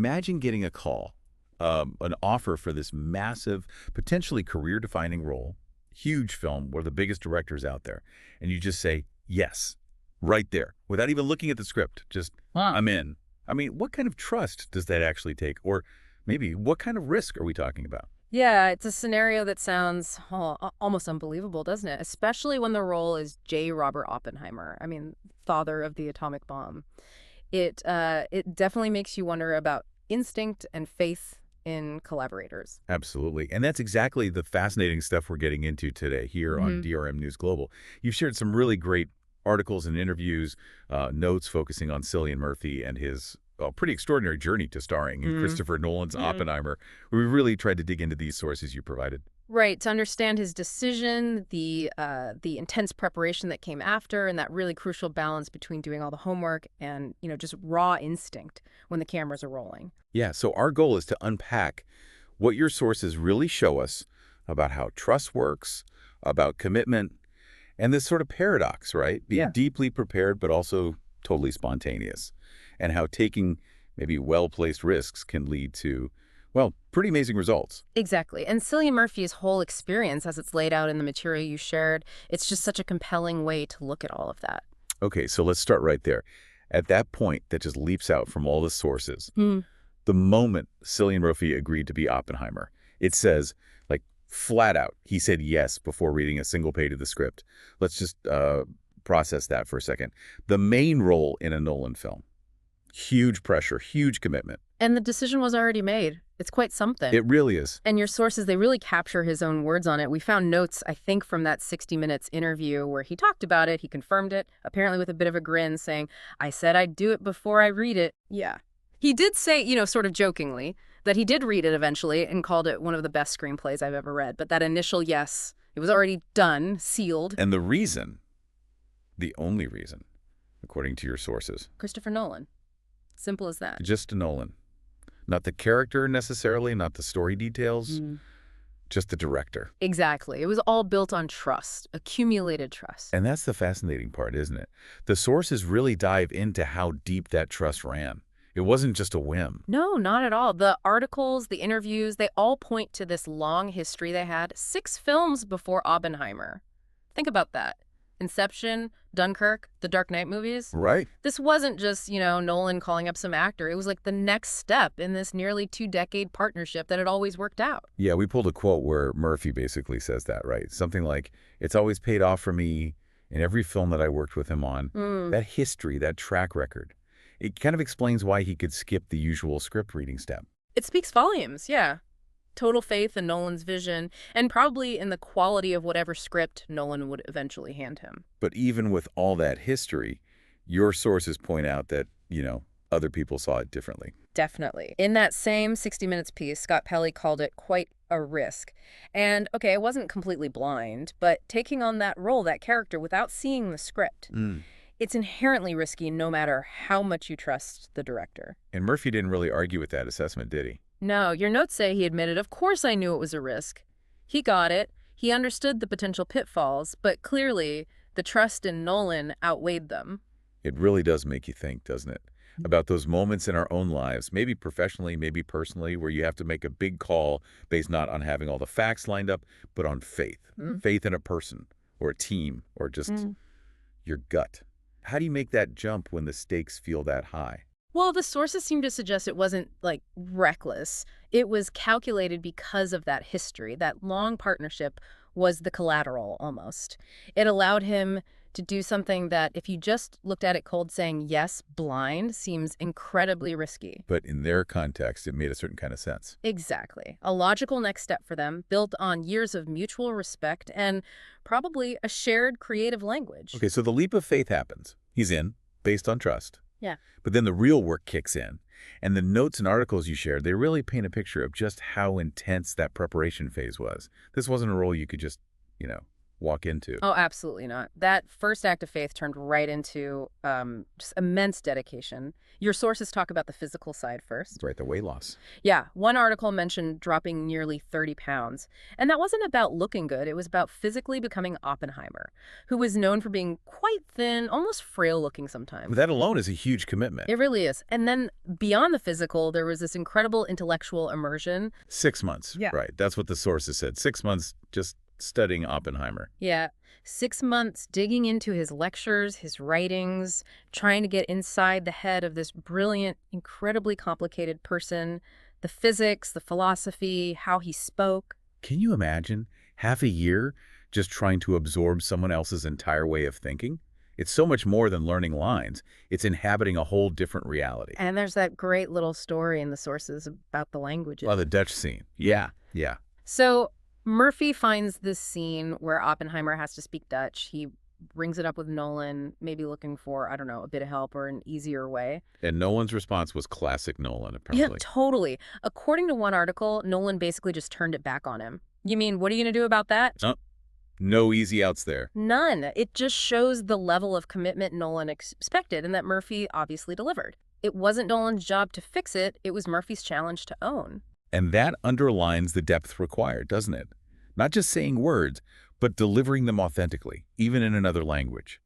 imagine getting a call, an offer for this massive, potentially career-defining role, huge film, one of the biggest directors out there, and you just say, yes, right there, without even looking at the script, just, Huh. I'm in. I mean, what kind of trust does that actually take? Or maybe what kind of risk are we talking about? Yeah, it's a scenario that sounds almost unbelievable, doesn't it? Especially when the role is J. Robert Oppenheimer. I mean, father of the atomic bomb. It definitely makes you wonder about instinct and faith in collaborators. Absolutely. And that's exactly the fascinating stuff we're getting into today here on DRM News Global. You've shared some really great articles and interviews, notes focusing on Cillian Murphy and his pretty extraordinary journey to starring in Christopher Nolan's Oppenheimer. We really tried to dig into these sources you provided. Right, to understand his decision, the intense preparation that came after, and that really crucial balance between doing all the homework and, just raw instinct when the cameras are rolling. Yeah, so our goal is to unpack what your sources really show us about how trust works, about commitment, and this sort of paradox, right? Being deeply prepared, but also totally spontaneous, and how taking maybe well-placed risks can lead to, well, pretty amazing results. Exactly. And Cillian Murphy's whole experience, as it's laid out in the material you shared, it's just such a compelling way to look at all of that. Okay, so let's start right there. At that point that just leaps out from all the sources, the moment Cillian Murphy agreed to be Oppenheimer, it says, like, flat out, he said yes before reading a single page of the script. Let's just process that for a second. The main role in a Nolan film, huge pressure, huge commitment. And the decision was already made. It's quite something. It really is. And your sources, they really capture his own words on it. We found notes, I think, from that 60 Minutes interview where he talked about it, he confirmed it, apparently with a bit of a grin, saying, I said I'd do it before I read it. Yeah. He did say, sort of jokingly, that he did read it eventually and called it one of the best screenplays I've ever read. But that initial yes, it was already done, sealed. And the reason, the only reason, according to your sources, Christopher Nolan. Simple as that. just Nolan. Not the character necessarily, not the story details, just the director. Exactly. It was all built on trust, accumulated trust. And that's the fascinating part, isn't it? The sources really dive into how deep that trust ran. It wasn't just a whim. No, not at all. The articles, the interviews, they all point to this long history they had. 6 films before Oppenheimer. Think about that. Inception, Dunkirk, the Dark Knight movies. Right. This wasn't just, Nolan calling up some actor. It was like the next step in this nearly 2-decade partnership that had always worked out. Yeah, we pulled a quote where Murphy basically says that, right? Something like, it's always paid off for me in every film that I worked with him on. That history, that track record. It kind of explains why he could skip the usual script reading step. It speaks volumes, yeah. Total faith in Nolan's vision, and probably in the quality of whatever script Nolan would eventually hand him. But even with all that history, your sources point out that, other people saw it differently. Definitely. In that same 60 Minutes piece, Scott Pelley called it quite a risk. And, okay, I wasn't completely blind, but taking on that role, that character, without seeing the script, it's inherently risky no matter how much you trust the director. And Murphy didn't really argue with that assessment, did he? No, your notes say he admitted, of course I knew it was a risk. He got it. He understood the potential pitfalls, but clearly the trust in Nolan outweighed them. It really does make you think, doesn't it? About those moments in our own lives, maybe professionally, maybe personally, where you have to make a big call based not on having all the facts lined up, but on faith. Faith in a person or a team or just your gut. How do you make that jump when the stakes feel that high? Well, the sources seem to suggest it wasn't, reckless. It was calculated because of that history. That long partnership was the collateral, almost. It allowed him to do something that, if you just looked at it cold, saying yes, blind, seems incredibly risky. But in their context, it made a certain kind of sense. Exactly. A logical next step for them, built on years of mutual respect and probably a shared creative language. Okay, so the leap of faith happens. He's in, based on trust. Yeah. But then the real work kicks in. And the notes and articles you shared, they really paint a picture of just how intense that preparation phase was. This wasn't a role you could just, walk into. Oh, absolutely not. That first act of faith turned right into just immense dedication. Your sources talk about the physical side first. Right, the weight loss. Yeah, one article mentioned dropping nearly 30 pounds. And that wasn't about looking good. It was about physically becoming Oppenheimer, who was known for being quite thin, almost frail looking sometimes. That alone is a huge commitment. It really is. And then beyond the physical, there was this incredible intellectual immersion. 6 months. Yeah. Right, that's what the sources said. 6 months just studying Oppenheimer. Yeah, 6 months digging into his lectures, his writings, trying to get inside the head of this brilliant, incredibly complicated person, the physics, the philosophy, how he spoke. Can you imagine half a year just trying to absorb someone else's entire way of thinking? It's so much more than learning lines. It's inhabiting a whole different reality. And there's that great little story in the sources about the languages. Well, the Dutch scene. Yeah. So Murphy finds this scene where Oppenheimer has to speak Dutch. He brings it up with Nolan, maybe looking for, I don't know, a bit of help or an easier way. And Nolan's response was classic Nolan, Yeah, apparently. totally. According to one article, Nolan basically just turned it back on him. You mean, what are you going to do about that? No easy outs there. None. It just shows the level of commitment Nolan expected and that Murphy obviously delivered. It wasn't Nolan's job to fix it. It was Murphy's challenge to own. And that underlines the depth required, doesn't it? Not just saying words, but delivering them authentically, even in another language.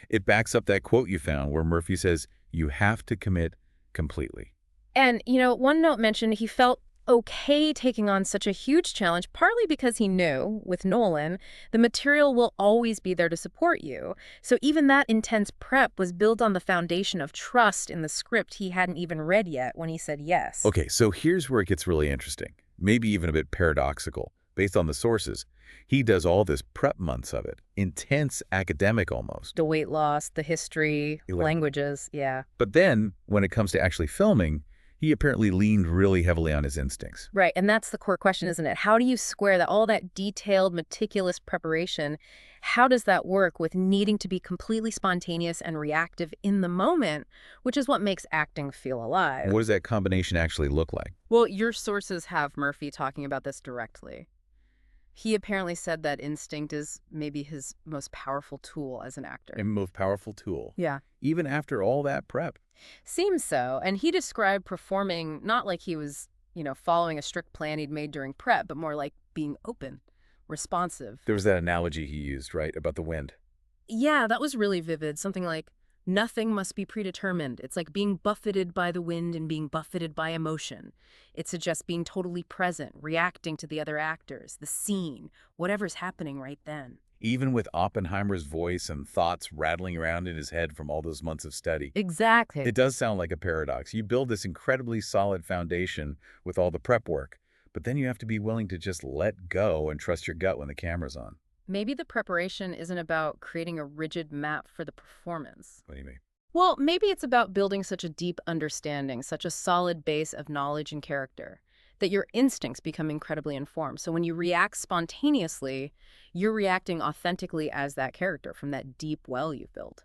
It backs up that quote you found where Murphy says, "You have to commit completely." And, one note mentioned he felt okay taking on such a huge challenge, partly because he knew, with Nolan, the material will always be there to support you. So even that intense prep was built on the foundation of trust in the script he hadn't even read yet when he said yes. Okay, so here's where it gets really interesting, maybe even a bit paradoxical. Based on the sources, he does all this prep months of it, intense academic almost. The weight loss, the history, languages, yeah. But then, when it comes to actually filming, he apparently leaned really heavily on his instincts. Right, and that's the core question, isn't it? How do you square that, all that detailed, meticulous preparation? How does that work with needing to be completely spontaneous and reactive in the moment, which is what makes acting feel alive? What does that combination actually look like? Well, your sources have Murphy talking about this directly. He apparently said that instinct is maybe his most powerful tool as an actor. A most powerful tool. Yeah. Even after all that prep. Seems so. And he described performing not like he was, following a strict plan he'd made during prep, but more like being open, responsive. There was that analogy he used, right, about the wind. Yeah, that was really vivid. Something like, nothing must be predetermined. It's like being buffeted by the wind and being buffeted by emotion. It suggests being totally present, reacting to the other actors, the scene, whatever's happening right then. Even with Oppenheimer's voice and thoughts rattling around in his head from all those months of study. Exactly. It does sound like a paradox. You build this incredibly solid foundation with all the prep work, but then you have to be willing to just let go and trust your gut when the camera's on. Maybe the preparation isn't about creating a rigid map for the performance. What do you mean? Well, maybe it's about building such a deep understanding, such a solid base of knowledge and character, that your instincts become incredibly informed. So when you react spontaneously, you're reacting authentically as that character from that deep well you've built.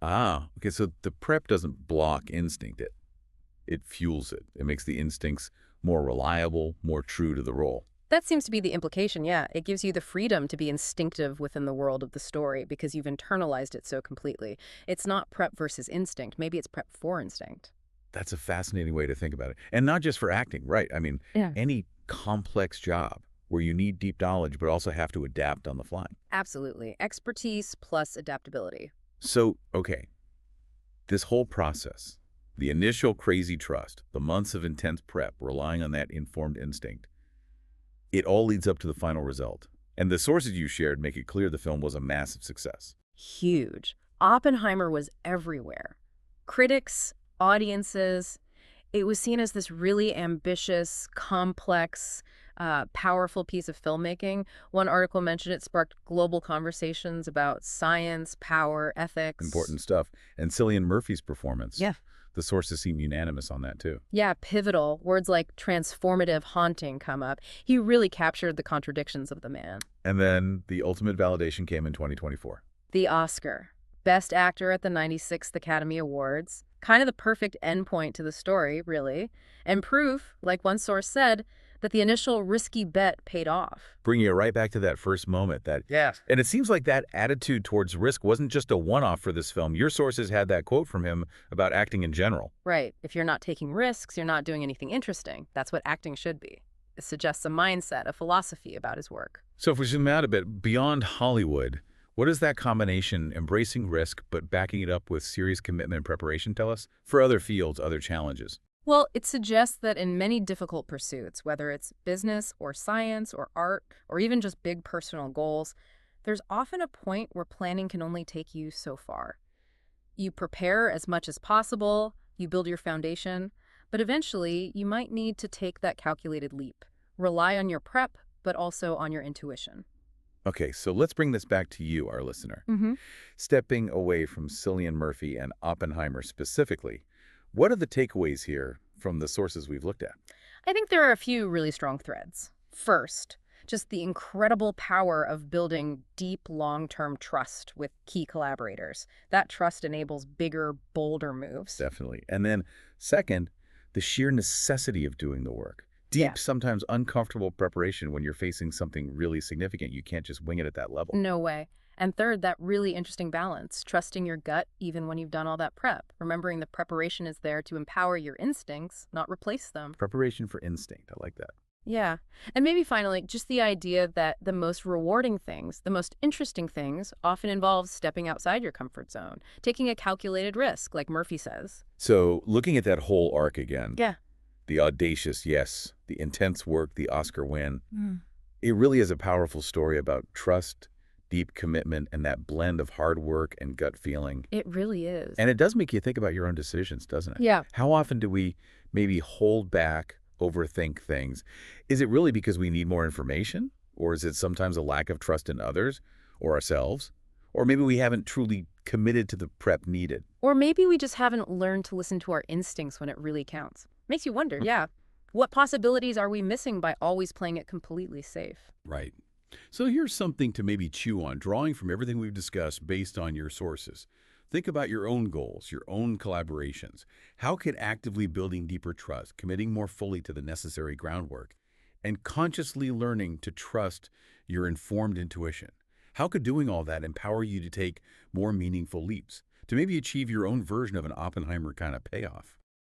Ah, okay, so the prep doesn't block instinct. It fuels it. It makes the instincts more reliable, more true to the role. That seems to be the implication, yeah. It gives you the freedom to be instinctive within the world of the story because you've internalized it so completely. It's not prep versus instinct. Maybe it's prep for instinct. That's a fascinating way to think about it. And not just for acting, right? I mean, any complex job where you need deep knowledge but also have to adapt on the fly. Absolutely. Expertise plus adaptability. So, okay, this whole process, the initial crazy trust, the months of intense prep, relying on that informed instinct, it all leads up to the final result. And the sources you shared make it clear the film was a massive success. Huge. Oppenheimer was everywhere. Critics, audiences. It was seen as this really ambitious, complex, powerful piece of filmmaking. One article mentioned it sparked global conversations about science, power, ethics. Important stuff. And Cillian Murphy's performance. Yeah. The sources seem unanimous on that, too. Yeah, pivotal. Words like transformative, haunting come up. He really captured the contradictions of the man. And then the ultimate validation came in 2024. The Oscar. Best Actor at the 96th Academy Awards. Kind of the perfect endpoint to the story, really. And proof, like one source said, that the initial risky bet paid off. Bringing it right back to that first moment. Yes. And it seems like that attitude towards risk wasn't just a one-off for this film. Your sources had that quote from him about acting in general. Right. If you're not taking risks, you're not doing anything interesting. That's what acting should be. It suggests a mindset, a philosophy about his work. So if we zoom out a bit, beyond Hollywood, what does that combination, embracing risk but backing it up with serious commitment and preparation, tell us for other fields, other challenges? Well, it suggests that in many difficult pursuits, whether it's business or science or art or even just big personal goals, there's often a point where planning can only take you so far. You prepare as much as possible, you build your foundation, but eventually you might need to take that calculated leap. Rely on your prep, but also on your intuition. Okay, so let's bring this back to you, our listener. Stepping away from Cillian Murphy and Oppenheimer specifically, what are the takeaways here from the sources we've looked at? I think there are a few really strong threads. First, just the incredible power of building deep, long-term trust with key collaborators. That trust enables bigger, bolder moves. Definitely. And then second, the sheer necessity of doing the work. Deep, sometimes uncomfortable preparation when you're facing something really significant. You can't just wing it at that level. No way. And third, that really interesting balance, trusting your gut even when you've done all that prep. Remembering the preparation is there to empower your instincts, not replace them. Preparation for instinct. I like that. Yeah. And maybe finally, just the idea that the most rewarding things, the most interesting things, often involve stepping outside your comfort zone, taking a calculated risk, like Murphy says. So looking at that whole arc again. Yeah. The audacious yes, the intense work, the Oscar win. It really is a powerful story about trust, deep commitment, and that blend of hard work and gut feeling. It really is. And it does make you think about your own decisions, doesn't it? Yeah. How often do we maybe hold back, overthink things? Is it really because we need more information? Or is it sometimes a lack of trust in others or ourselves? Or maybe we haven't truly committed to the prep needed. Or maybe we just haven't learned to listen to our instincts when it really counts. Makes you wonder, what possibilities are we missing by always playing it completely safe? Right. So here's something to maybe chew on, drawing from everything we've discussed based on your sources. Think about your own goals, your own collaborations. How could actively building deeper trust, committing more fully to the necessary groundwork, and consciously learning to trust your informed intuition, how could doing all that empower you to take more meaningful leaps, to maybe achieve your own version of an Oppenheimer kind of payoff?